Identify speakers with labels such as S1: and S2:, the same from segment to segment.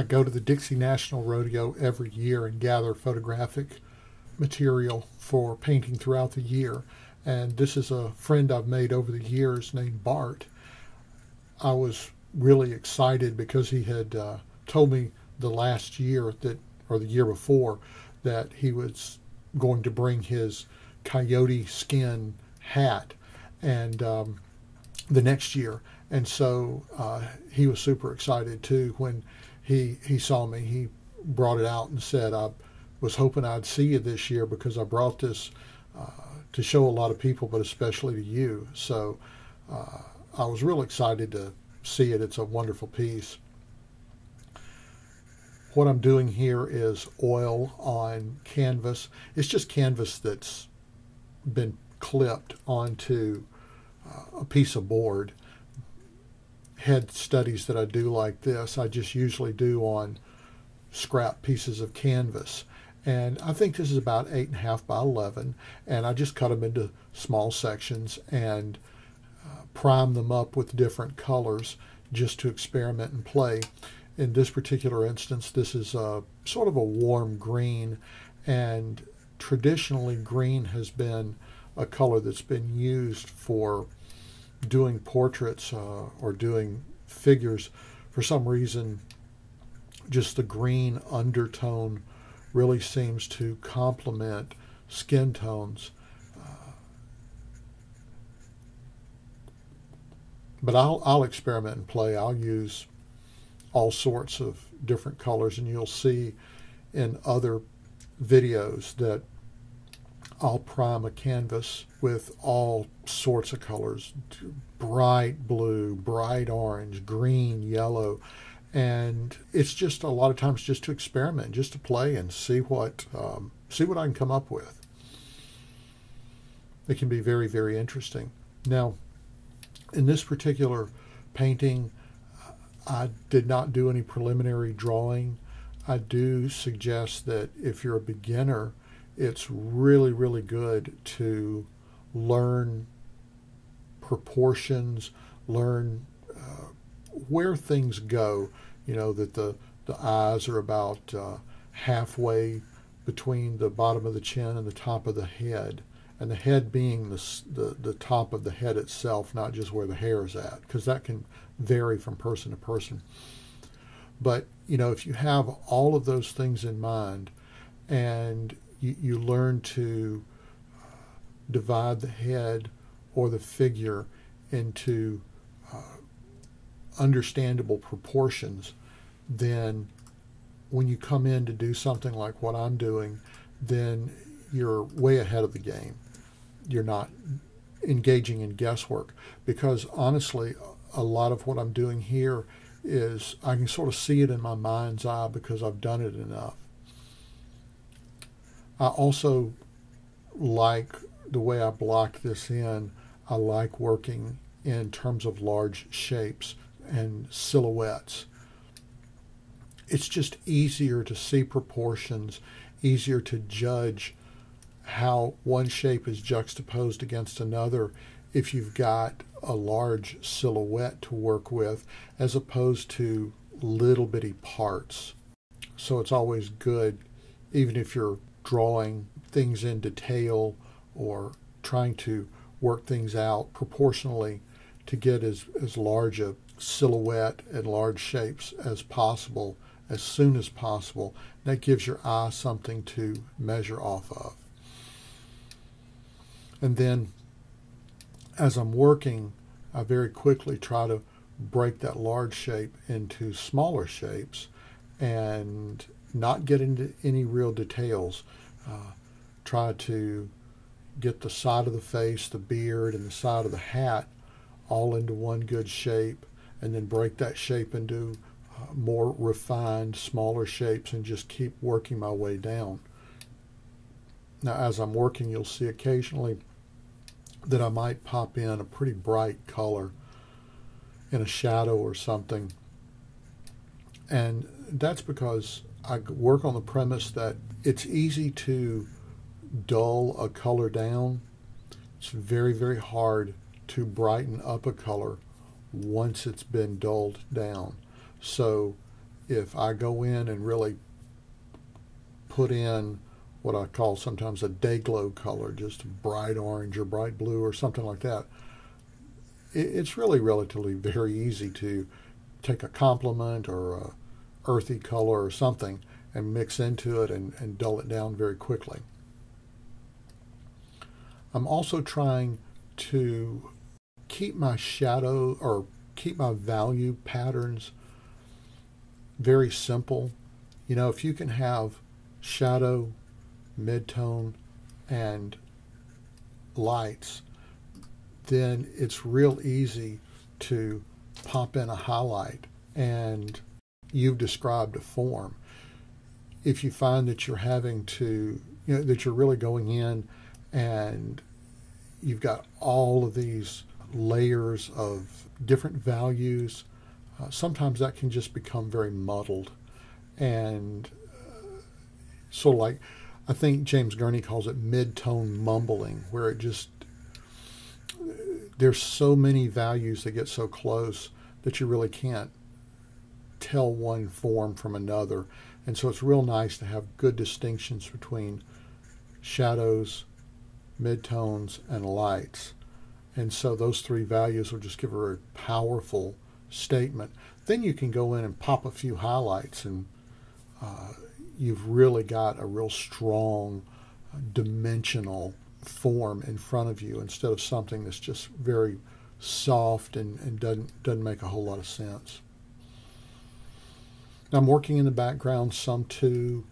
S1: I go to the Dixie National Rodeo every year and gather photographic material for painting throughout the year. And this is a friend I've made over the years named Bart. I was really excited because he had told me the last year or the year before, that he was going to bring his coyote skin hat and the next year. And so he was super excited too when he saw me. He brought it out and said, I was hoping I'd see you this year because I brought this to show a lot of people, but especially to you. So I was real excited to see it. It's a wonderful piece. What I'm doing here is oil on canvas. It's just canvas that's been clipped onto a piece of board. Head studies that I do like this, I just usually do on scrap pieces of canvas. And I think this is about 8.5 by 11, and I just cut them into small sections and prime them up with different colors just to experiment and play. In this particular instance, this is sort of a warm green, and traditionally green has been a color that's been used for doing portraits or doing figures. For some reason, just the green undertone really seems to complement skin tones. But I'll experiment and play. I'll use all sorts of different colors, and you'll see in other videos that I'll prime a canvas with all sorts of colors: bright blue, bright orange, green, yellow. And it's just a lot of times just to experiment, just to play and see what I can come up with. It can be very, very interesting. Now, in this particular painting, I did not do any preliminary drawing. I do suggest that if you're a beginner, it's really, really good to learn proportions, learn where things go. You know, that the eyes are about halfway between the bottom of the chin and the top of the head, and the head being the top of the head itself, not just where the hair is at, because that can vary from person to person. But, you know, if you have all of those things in mind and you learn to divide the head or the figure into understandable proportions, then when you come in to do something like what I'm doing, then you're way ahead of the game. You're not engaging in guesswork, because honestly, a lot of what I'm doing here is I can sort of see it in my mind's eye because I've done it enough. I also like the way I block this in. I like working in terms of large shapes and silhouettes. It's just easier to see proportions, easier to judge how one shape is juxtaposed against another if you've got a large silhouette to work with, as opposed to little bitty parts. So it's always good, even if you're drawing things in detail or trying to work things out proportionally, to get as large a silhouette and large shapes as possible, as soon as possible. That gives your eye something to measure off of. And then as I'm working, I very quickly try to break that large shape into smaller shapes and not get into any real details. Try to get the side of the face, the beard, and the side of the hat all into one good shape, and then break that shape into more refined, smaller shapes, and just keep working my way down. Now, as I'm working, you'll see occasionally that I might pop in a pretty bright color in a shadow or something. And that's because I work on the premise that it's easy to dull a color down. It's very, very hard to brighten up a color once it's been dulled down. So if I go in and really put in what I call sometimes a day glow color, just bright orange or bright blue or something like that, it's really relatively very easy to take a complement or a earthy color or something and mix into it and dull it down very quickly. I'm also trying to keep my shadow or keep my value patterns very simple. You know, if you can have shadow, midtone, and lights, then it's real easy to pop in a highlight and you've described a form. If you find that you're having to, you know, that you're really going in and you've got all of these layers of different values, sometimes that can just become very muddled and sort of like, I think James Gurney calls it mid-tone mumbling, where it just, there's so many values that get so close that you really can't tell one form from another. And so it's real nice to have good distinctions between shadows, midtones, and lights. And so those three values will just give a very powerful statement. Then you can go in and pop a few highlights and you've really got a real strong dimensional form in front of you instead of something that's just very soft and doesn't make a whole lot of sense. Now I'm working in the background some too.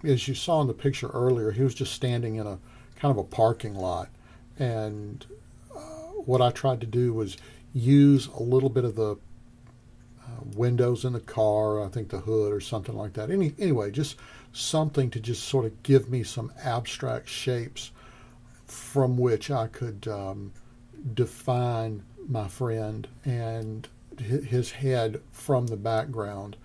S1: As you saw in the picture earlier, he was just standing in a kind of a parking lot, and what I tried to do was use a little bit of the windows in the car, I think the hood or something like that. Anyway, just something to just sort of give me some abstract shapes from which I could define my friend and his head from the background.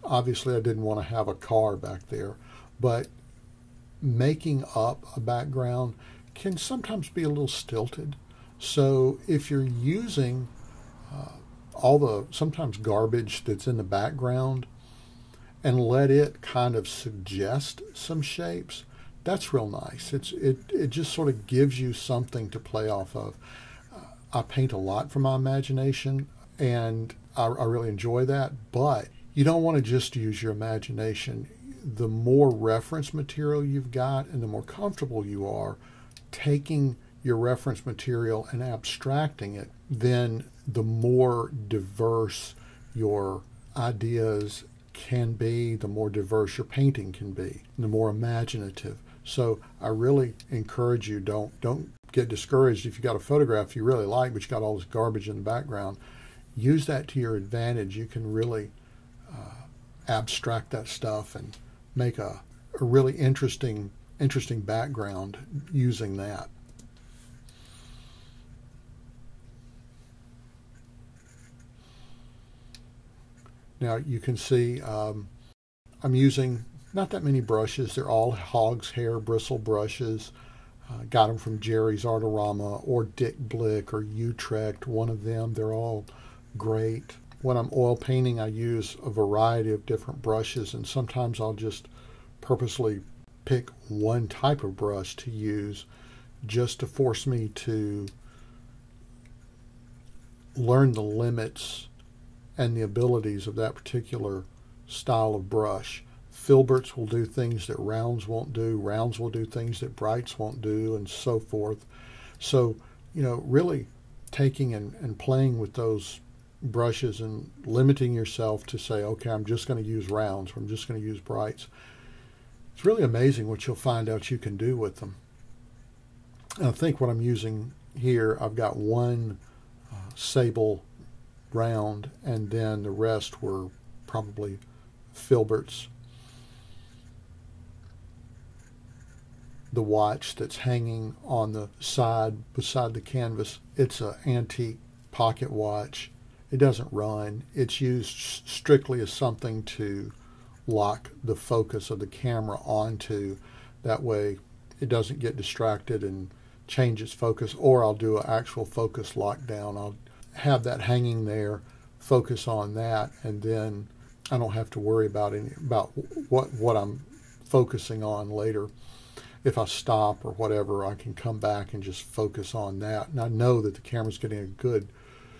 S1: Obviously, I didn't want to have a car back there, but making up a background can sometimes be a little stilted. So if you're using all the sometimes garbage that's in the background and let it kind of suggest some shapes, that's real nice. It just sort of gives you something to play off of. I paint a lot from my imagination, and I really enjoy that, but you don't want to just use your imagination. The more reference material you've got and the more comfortable you are taking your reference material and abstracting it, then the more diverse your ideas can be, the more diverse your painting can be, the more imaginative. So I really encourage you, don't get discouraged if you got a photograph you really like, but you got all this garbage in the background. Use that to your advantage. You can really abstract that stuff and make a really interesting background using that. Now you can see I'm using not that many brushes. They're all hog's hair bristle brushes. Got them from Jerry's Artorama or Dick Blick or Utrecht, one of them. They're all great. When I'm oil painting, I use a variety of different brushes, and sometimes I'll just purposely pick one type of brush to use just to force me to learn the limits and the abilities of that particular style of brush. Filberts will do things that rounds won't do. Rounds will do things that brights won't do, and so forth. So, really taking and playing with those brushes and limiting yourself to say, okay, I'm just going to use rounds, or I'm just going to use brights. It's really amazing what you'll find out you can do with them. And I think what I'm using here, I've got one sable round, and then the rest were probably filberts. The watch that's hanging on the side beside the canvas, it's an antique pocket watch. It doesn't run. It's used strictly as something to lock the focus of the camera onto. That way it doesn't get distracted and change its focus, or I'll do an actual focus lockdown. I'll have that hanging there focus on that, and then I don't have to worry about what I'm focusing on later. If I stop or whatever, I can come back and just focus on that. And I know that the camera's getting a good,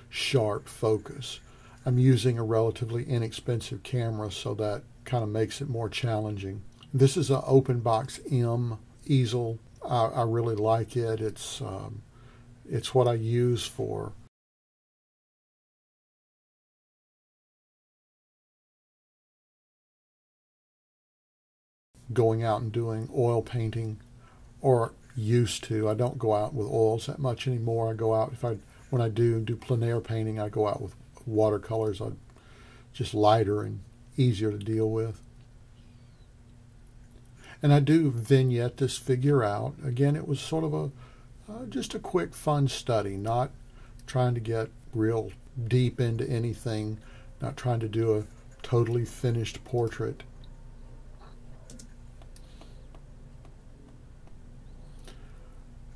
S1: sharp focus. I'm using a relatively inexpensive camera, so that kind of makes it more challenging. This is an Open Box M easel. I really like it. It's what I use for going out and doing oil painting, or used to. I don't go out with oils that much anymore. I go out, when I do plein air painting, I go out with watercolors. I'm just lighter and easier to deal with. And I do vignette this figure out. Again, it was sort of just a quick, fun study, not trying to get real deep into anything, not trying to do a totally finished portrait.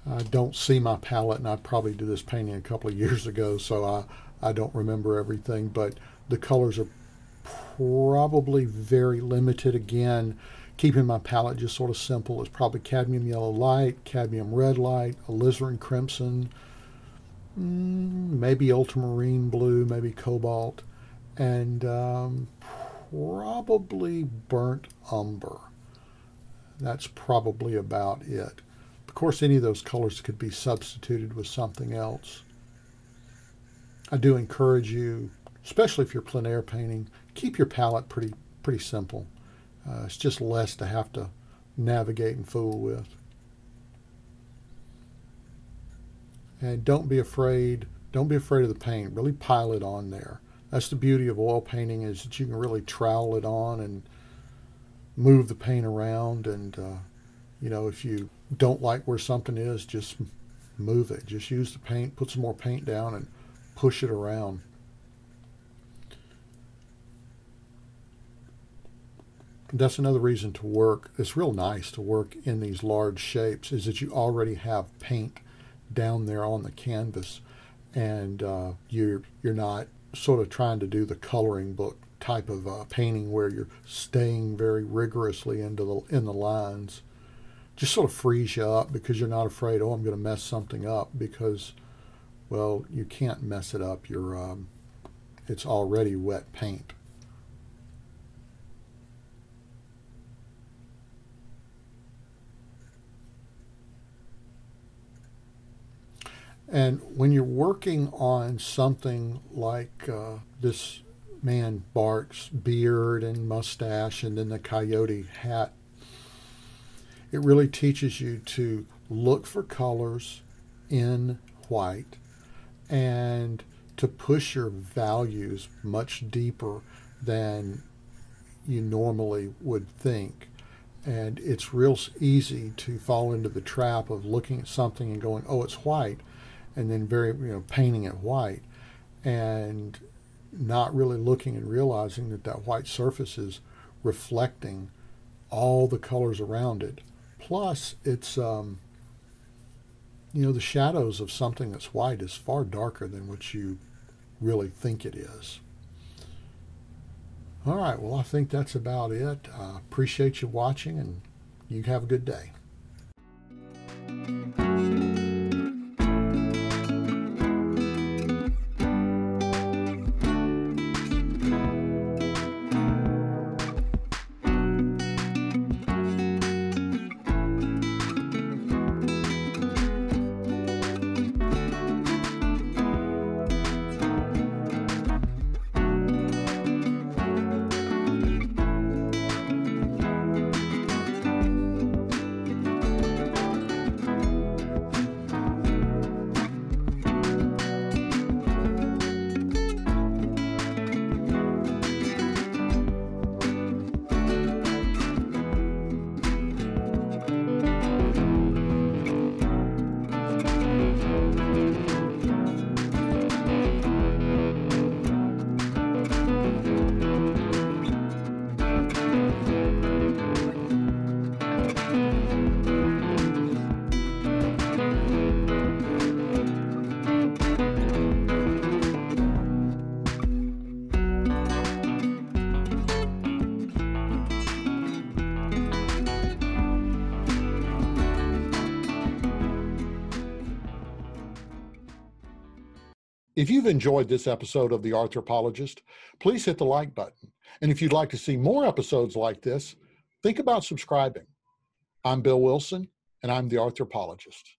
S1: I don't see my palette, and I probably did this painting a couple of years ago, so I don't remember everything, but the colors are probably very limited. Again, keeping my palette just sort of simple. It's probably cadmium yellow light, cadmium red light, alizarin crimson, maybe ultramarine blue, maybe cobalt, and probably burnt umber. That's probably about it. Of course, any of those colors could be substituted with something else. I do encourage you, especially if you're plein air painting, keep your palette pretty simple. It's just less to have to navigate and fool with. And don't be afraid of the paint. Really pile it on there. That's the beauty of oil painting, is that you can really trowel it on and move the paint around. And if you don't like where something is, just move it. Just use the paint, put some more paint down, and push it around. That's another reason to work. It's real nice to work in these large shapes, is that you already have paint down there on the canvas, and you're not sort of trying to do the coloring book type of painting where you're staying very rigorously in the lines. Just sort of frees you up, because you're not afraid, oh, I'm going to mess something up, because, well, you can't mess it up. It's already wet paint. And when you're working on something like this man Bart's beard and mustache, and then the Coyote hat, it really teaches you to look for colors in white and to push your values much deeper than you normally would think. And it's real easy to fall into the trap of looking at something and going, oh, it's white, and then painting it white, and not really looking and realizing that white surface is reflecting all the colors around it. Plus, it's, the shadows of something that's white is far darker than what you really think it is. All right, well, I think that's about it. I appreciate you watching, and you have a good day. If you've enjoyed this episode of The Arthropologist, please hit the like button. And if you'd like to see more episodes like this, think about subscribing. I'm Bill Wilson, and I'm The Arthropologist.